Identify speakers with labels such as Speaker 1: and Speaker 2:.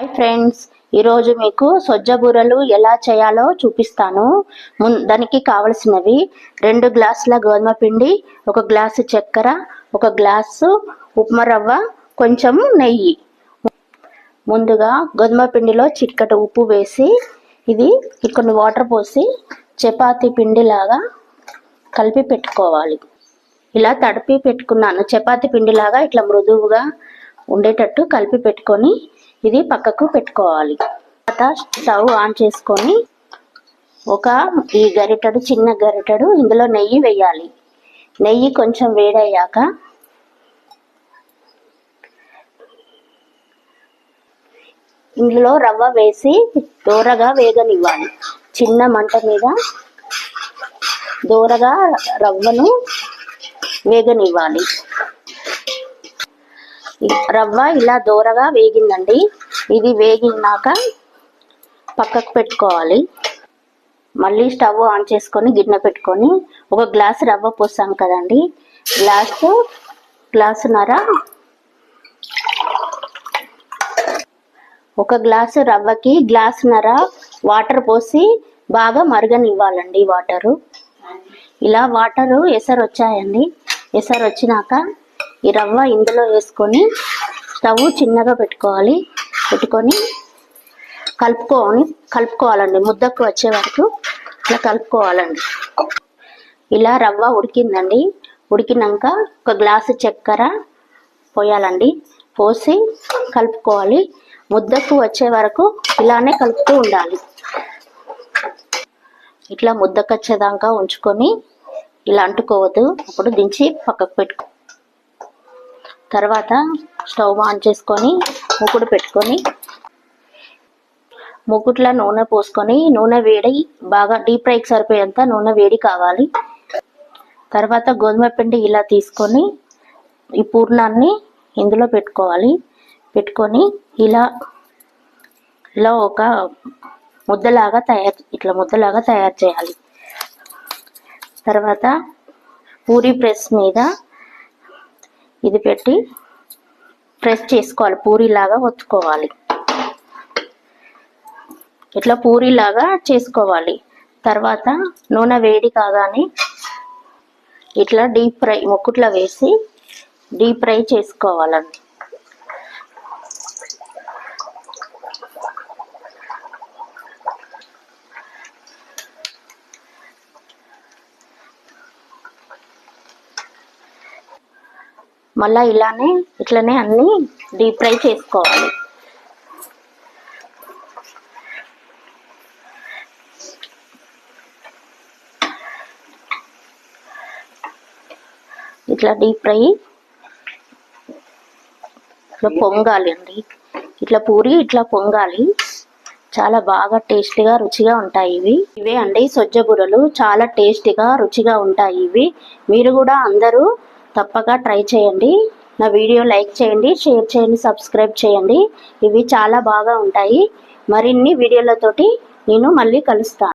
Speaker 1: Hi friends, ఈరోజు మీకు సొజ్జ బూరెలు ఎలా చేయాలో చూపిస్తాను. దానికి కావలసినవి 2 గ్లాసుల గోధుమ పిండి, 1 గ్లాసు చక్కెర, 1 గ్లాసు ఉప్మా రవ్వ, కొంచెం నెయ్యి. ముందుగా గోధుమ పిండిలో చిటికెడు ఉప్పు వేసి ఇది కొన్ని వాటర్ పోసి చపాతీ పిండిలాగా కలిపి పెట్టుకోవాలి. ఇలా తడిపి పెట్టుకున్నాను. చపాతీ పిండిలాగా ఇట్లా మృదువుగా ఉండేటట్టు కలిపి పెట్టుకొని ఇది పక్కకు పెట్టుకోవాలి. తర్వాత స్టవ్ ఆన్ చేసుకొని ఈ గరిటెడు, చిన్న గరిటెడు ఇందులో నెయ్యి వేయాలి. నెయ్యి కొంచెం వేడయ్యాక ఇందులో రవ్వ వేసి దోరగా వేగనివ్వాలి. చిన్న మంట మీద దోరగా రవ్వను వేగనివ్వాలి. రవ్వ ఇలా దోరగా వేగిందండి. ఇది వేగినాక పక్కకు పెట్టుకోవాలి. మళ్ళీ స్టవ్ ఆన్ చేసుకొని గిన్నె పెట్టుకొని 1 గ్లాసు రవ్వ పోసాం కదండి, గ్లాసున్నర 1 గ్లాసు రవ్వకి గ్లాసున్నర వాటర్ పోసి బాగా మరగనివ్వాలండి. ఇలా వాటరు ఎసరు వచ్చాయండి. ఎసరు వచ్చినాక ఈ రవ్వ ఇందులో వేసుకొని స్టవ్ చిన్నగా పెట్టుకొని కలుపుకోవాలండి. ముద్దకు వచ్చే వరకు ఇలా కలుపుకోవాలండి. ఇలా రవ్వ ఉడికిందండి. ఉడికినాక 1 గ్లాసు చక్కెర పోయాలండి. పోసి కలుపుకోవాలి. ముద్దకు వచ్చే వరకు ఇలానే కలుపుతూ ఉండాలి. ఇట్లా ముద్దకు వచ్చేదాకా ఉంచుకొని ఇలా అంటుకోవద్దు. అప్పుడు దించి పక్కకు పెట్టుకో. తర్వాత స్టవ్ ఆన్ చేసుకొని మూకుడు పెట్టుకొని మూకుట్లో నూనె పోసుకొని నూనె వేడి బాగా డీప్ ఫ్రైకి సరిపోయేంత నూనె వేడి కావాలి. తర్వాత గోధుమ పిండి ఇలా తీసుకొని ఈ పూర్ణాన్ని ఇందులో పెట్టుకోవాలి. పెట్టుకొని ఇలా ఒక ముద్దలాగా తయారు చేయాలి. తర్వాత పూరీ ప్రెస్ మీద ఇది పెట్టి ప్రెస్ చేసుకోవాలి. పూరీలాగా ఒత్తుకోవాలి. ఇట్లా పూరీలాగా చేసుకోవాలి. తర్వాత నూనె వేడి కాగానే ఇట్లా డీప్ ఫ్రై ముక్కుట్లో వేసి డీప్ ఫ్రై చేసుకోవాలండి. మళ్ళీ ఇట్లనే అన్నీ డీప్ ఫ్రై చేసుకోవాలి. ఇట్లా డీప్ ఫ్రై ఇట్లా పొంగాలి అండి. ఇట్లా పూరి ఇట్లా పొంగాలి. చాలా బాగా టేస్టీగా రుచిగా ఉంటాయి ఇవే అండి సొజ్జ బూరెలు. చాలా టేస్టీగా రుచిగా ఉంటాయి ఇవి. మీరు కూడా అందరూ తప్పక ట్రై చేయండి. నా వీడియో లైక్ చేయండి, షేర్ చేయండి, సబ్స్క్రైబ్ చేయండి. ఇవి చాలా బాగా ఉంటాయి. మరిన్ని వీడియోలతోటి నేను మళ్ళీ కలుస్తాను.